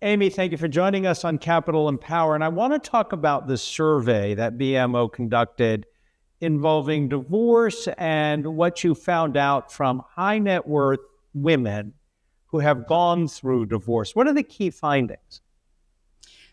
Amy, thank you for joining us on Capital and Power. And I want to talk about the survey that BMO conducted involving divorce and what you found out from high net worth women who have gone through divorce. What are the key findings?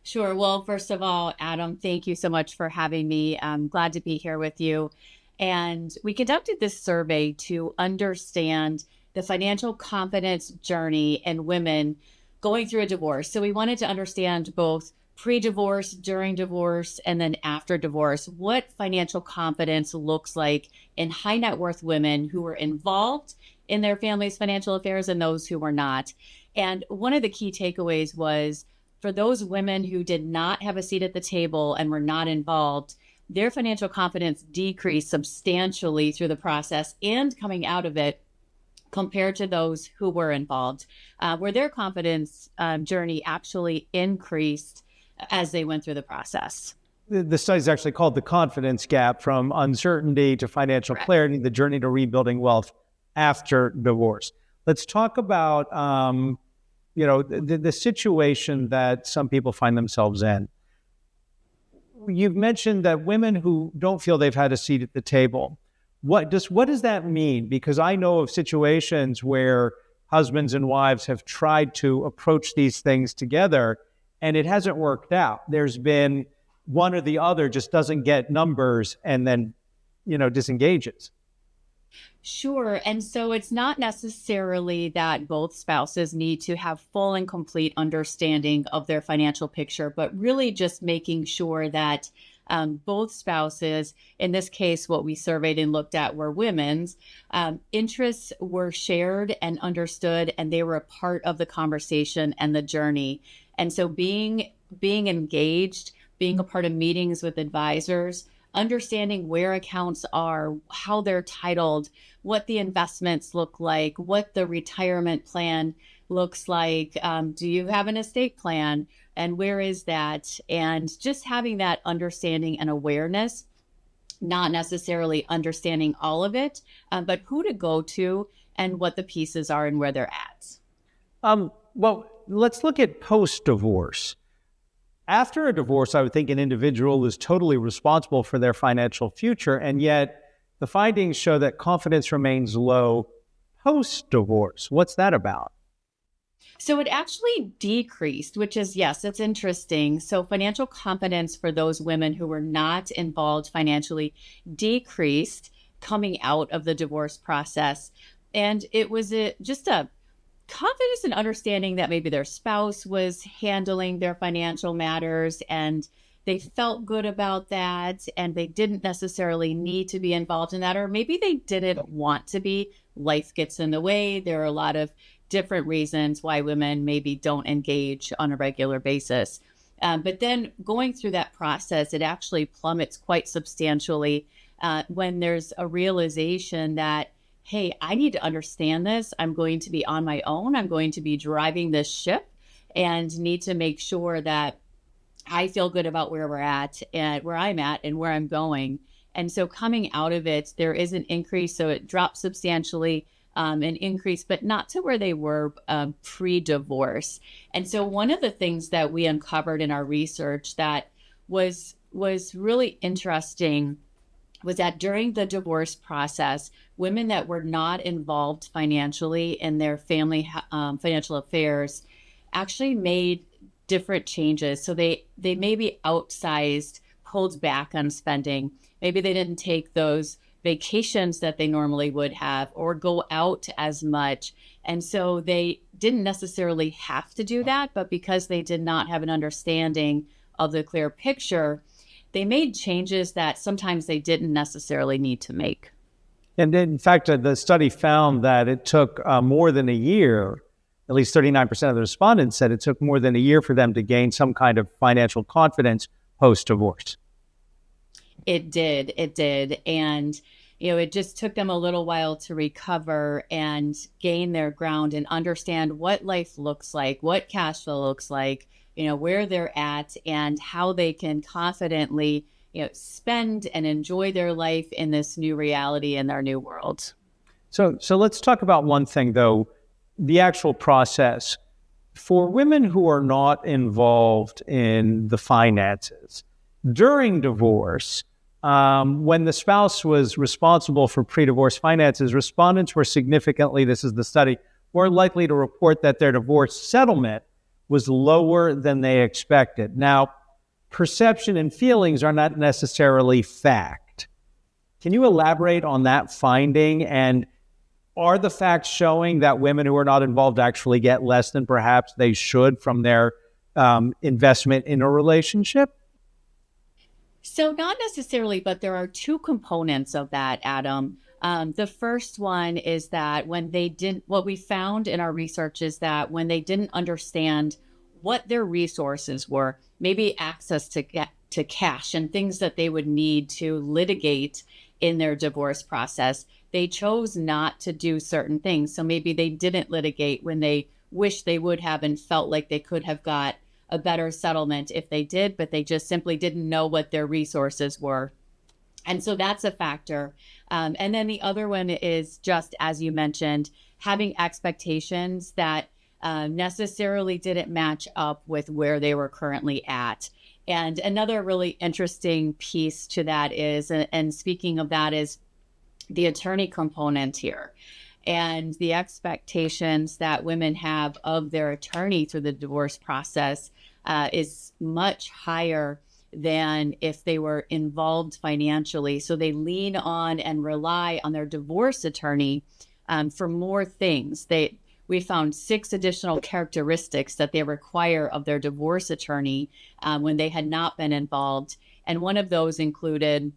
Sure. Well, first of all, Adam, thank you so much for having me. I'm glad to be here with you. And we conducted this survey to understand the financial confidence journey in women going through a divorce. So we wanted to understand both pre-divorce, during divorce, and then after divorce, what financial confidence looks like in high net worth women who were involved in their family's financial affairs and those who were not. And one of the key takeaways was for those women who did not have a seat at the table and were not involved, their financial confidence decreased substantially through the process and coming out of it compared to those who were involved, where their confidence journey actually increased as they went through the process. The study is actually called The Confidence Gap from Uncertainty to Financial Correct. Clarity, the Journey to Rebuilding Wealth After Divorce. Let's talk about the situation that some people find themselves in. You've mentioned that women who don't feel they've had a seat at the table. What does that mean? Because I know of situations where husbands and wives have tried to approach these things together and it hasn't worked out. There's been one or the other just doesn't get numbers and then, disengages. Sure. And so it's not necessarily that both spouses need to have full and complete understanding of their financial picture, but really just making sure that both spouses, in this case, what we surveyed and looked at were women's interests were shared and understood, and they were a part of the conversation and the journey. And so being engaged, being a part of meetings with advisors, understanding where accounts are, how they're titled, what the investments look like, what the retirement plan looks like. Do you have an estate plan? And where is that? And just having that understanding and awareness, not necessarily understanding all of it, but who to go to and what the pieces are and where they're at. Well, let's look at post-divorce. After a divorce, I would think an individual is totally responsible for their financial future, and yet the findings show that confidence remains low post-divorce. What's that about? So it actually decreased, which is, yes, it's interesting. So financial confidence for those women who were not involved financially decreased coming out of the divorce process. And it was just a confidence and understanding that maybe their spouse was handling their financial matters and they felt good about that and they didn't necessarily need to be involved in that, or maybe they didn't want to be. Life gets in the way. There are a lot of different reasons why women maybe don't engage on a regular basis. But then going through that process, it actually plummets quite substantially when there's a realization that, hey, I need to understand this. I'm going to be on my own. I'm going to be driving this ship and need to make sure that I feel good about where we're at and where I'm at and where I'm going. And so coming out of it, there is an increase. So it dropped substantially, an increase, but not to where they were pre-divorce. And so one of the things that we uncovered in our research that was really interesting was that during the divorce process, women that were not involved financially in their family financial affairs actually made different changes. So they maybe outsized, pulled back on spending. Maybe they didn't take those vacations that they normally would have or go out as much. And so they didn't necessarily have to do that, but because they did not have an understanding of the clear picture, they made changes that sometimes they didn't necessarily need to make. And in fact, the study found that it took more than a year. At least 39% of the respondents said it took more than a year for them to gain some kind of financial confidence post-divorce. It did. And, it just took them a little while to recover and gain their ground and understand what life looks like, what cash flow looks like, where they're at and how they can confidently, spend and enjoy their life in this new reality in their new world. So let's talk about one thing, though, the actual process. For women who are not involved in the finances during divorce, when the spouse was responsible for pre-divorce finances, respondents were significantly, this is the study, more likely to report that their divorce settlement was lower than they expected. Now, perception and feelings are not necessarily fact. Can you elaborate on that finding? And are the facts showing that women who are not involved actually get less than perhaps they should from their investment in a relationship? So, not necessarily, but there are two components of that, Adam. The first one is that what we found in our research is that when they didn't understand what their resources were, maybe access to cash and things that they would need to litigate in their divorce process, they chose not to do certain things. So maybe they didn't litigate when they wish they would have and felt like they could have got a better settlement if they did, but they just simply didn't know what their resources were. And so that's a factor. And then the other one is just, as you mentioned, having expectations that necessarily didn't match up with where they were currently at. And another really interesting piece to that is, and speaking of that, is the attorney component here and the expectations that women have of their attorney through the divorce process is much higher than if they were involved financially. So they lean on and rely on their divorce attorney for more things. We found 6 additional characteristics that they require of their divorce attorney when they had not been involved. And one of those included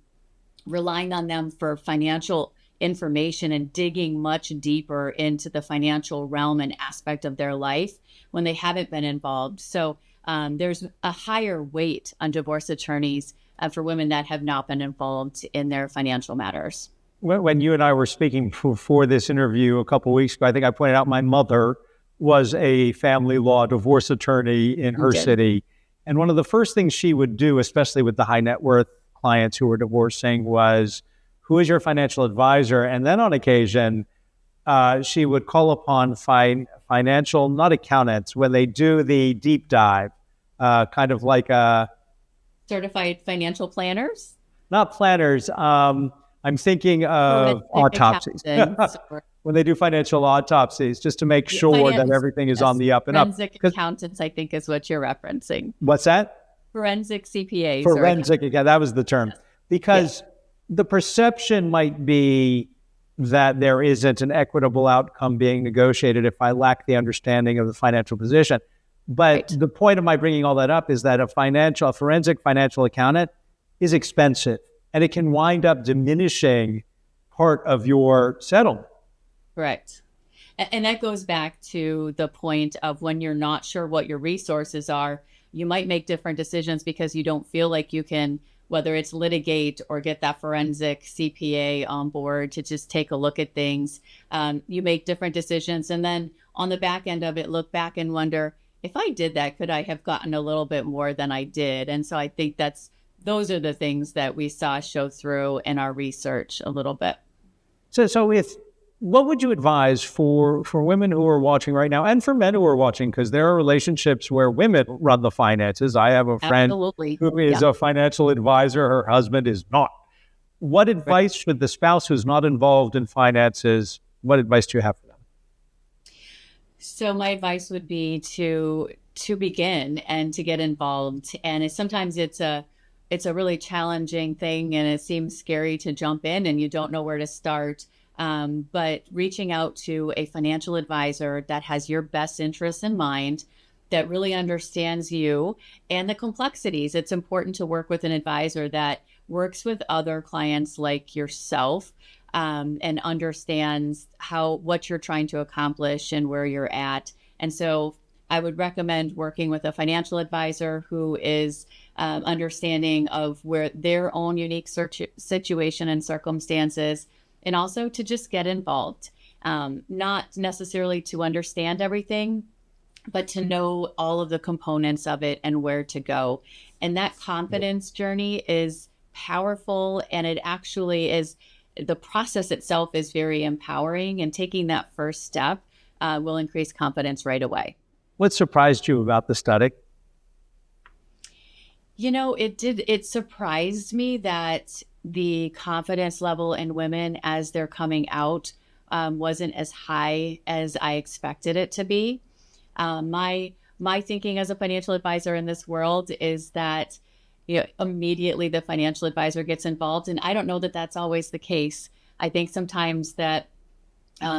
relying on them for financial information and digging much deeper into the financial realm and aspect of their life when they haven't been involved. So there's a higher weight on divorce attorneys for women that have not been involved in their financial matters. When you and I were speaking before this interview a couple of weeks ago, I think I pointed out my mother was a family law divorce attorney in her city. And one of the first things she would do, especially with the high net worth clients who were divorcing, was, who is your financial advisor? And then on occasion, she would call upon financial, not accountants, when they do the deep dive, kind of like certified financial planners? Not planners. I'm thinking of autopsies. When they do financial autopsies, just to make sure that everything is on the up and up. Forensic accountants, I think, is what you're referencing. What's that? Forensic CPAs. Forensic, yeah, that was the term. Yes. Because the perception might be that there isn't an equitable outcome being negotiated if I lack the understanding of the financial position. But the point of my bringing all that up is that a forensic financial accountant is expensive, and it can wind up diminishing part of your settlement. Correct. And that goes back to the point of when you're not sure what your resources are, you might make different decisions because you don't feel like you can, whether it's litigate or get that forensic CPA on board to just take a look at things. You make different decisions. And then on the back end of it, look back and wonder, if I did that, could I have gotten a little bit more than I did? And so I think those are the things that we saw show through in our research a little bit. So what would you advise for women who are watching right now, and for men who are watching, because there are relationships where women run the finances. I have a friend who is a financial advisor. Her husband is not. What advice should the spouse who's not involved in finances, what advice do you have for them? So my advice would be to begin and to get involved. And sometimes it's a really challenging thing, and it seems scary to jump in and you don't know where to start. But reaching out to a financial advisor that has your best interests in mind, that really understands you and the complexities. It's important to work with an advisor that works with other clients like yourself, and understands what you're trying to accomplish and where you're at. And so I would recommend working with a financial advisor who is understanding of where their own unique situation and circumstances, and also to just get involved, not necessarily to understand everything, but to know all of the components of it and where to go. And that confidence journey is powerful, and it actually is, the process itself is very empowering, and taking that first step will increase confidence right away. What surprised you about the study? It surprised me that the confidence level in women as they're coming out wasn't as high as I expected it to be. My thinking as a financial advisor in this world is that immediately the financial advisor gets involved, and I don't know that that's always the case. I think sometimes that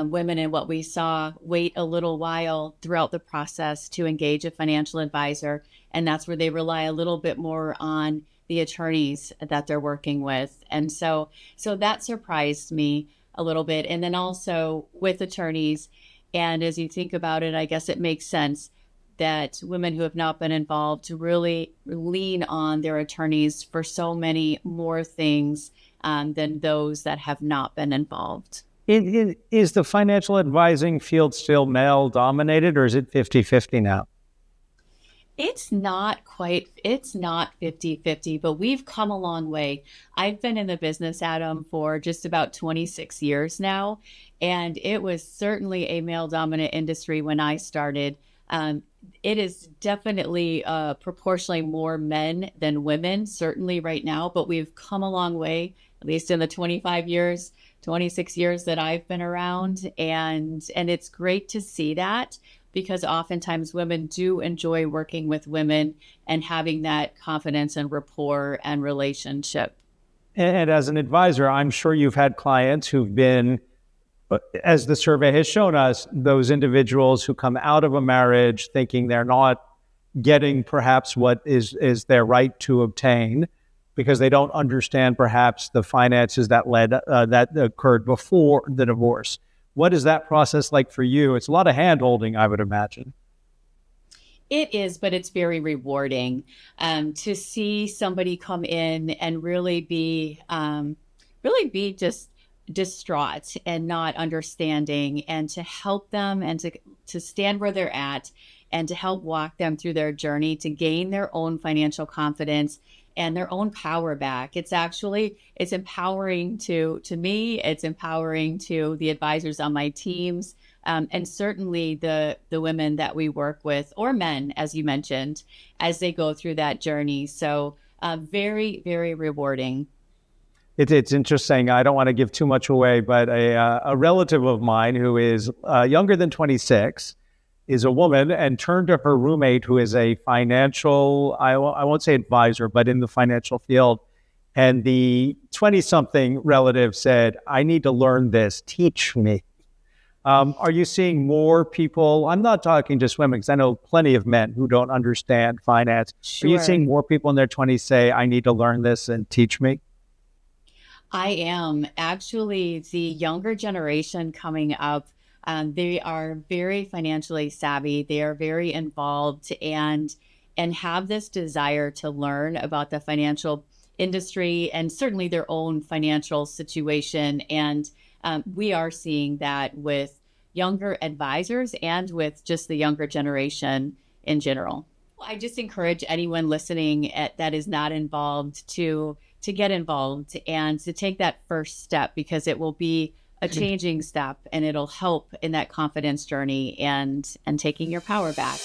women in what we saw wait a little while throughout the process to engage a financial advisor. And that's where they rely a little bit more on the attorneys that they're working with. And so that surprised me a little bit. And then also with attorneys, and as you think about it, I guess it makes sense that women who have not been involved to really lean on their attorneys for so many more things than those that have not been involved. Is the financial advising field still male dominated, or is it 50-50 now? It's not 50-50, but we've come a long way. I've been in the business, Adam, for just about 26 years now, and it was certainly a male dominant industry when I started. It is definitely proportionally more men than women, certainly right now, but we've come a long way, at least in the 26 years that I've been around. And it's great to see that, because oftentimes women do enjoy working with women and having that confidence and rapport and relationship. And as an advisor, I'm sure you've had clients who've been, as the survey has shown us, those individuals who come out of a marriage thinking they're not getting perhaps what is their right to obtain, because they don't understand perhaps the finances that that occurred before the divorce. What is that process like for you? It's a lot of hand-holding, I would imagine. It is, but it's very rewarding to see somebody come in and really be just distraught and not understanding, and to help them and to stand where they're at and to help walk them through their journey to gain their own financial confidence and their own power back. It's empowering to me. It's empowering to the advisors on my teams, and certainly the women that we work with, or men, as you mentioned, as they go through that journey. So very, very rewarding. It's interesting. I don't want to give too much away, but a relative of mine who is younger than 26 is a woman, and turned to her roommate, who is a financial, I won't say advisor, but in the financial field. And the 20-something relative said, "I need to learn this. Teach me." Are you seeing more people? I'm not talking just women, because I know plenty of men who don't understand finance. Are you Sure. seeing more people in their 20s say, "I need to learn this and teach me"? I am actually the younger generation coming up. They are very financially savvy. They are very involved, and have this desire to learn about the financial industry and certainly their own financial situation. And we are seeing that with younger advisors and with just the younger generation in general. I just encourage anyone listening that is not involved to get involved and to take that first step, because it will be a changing step and it'll help in that confidence journey and taking your power back.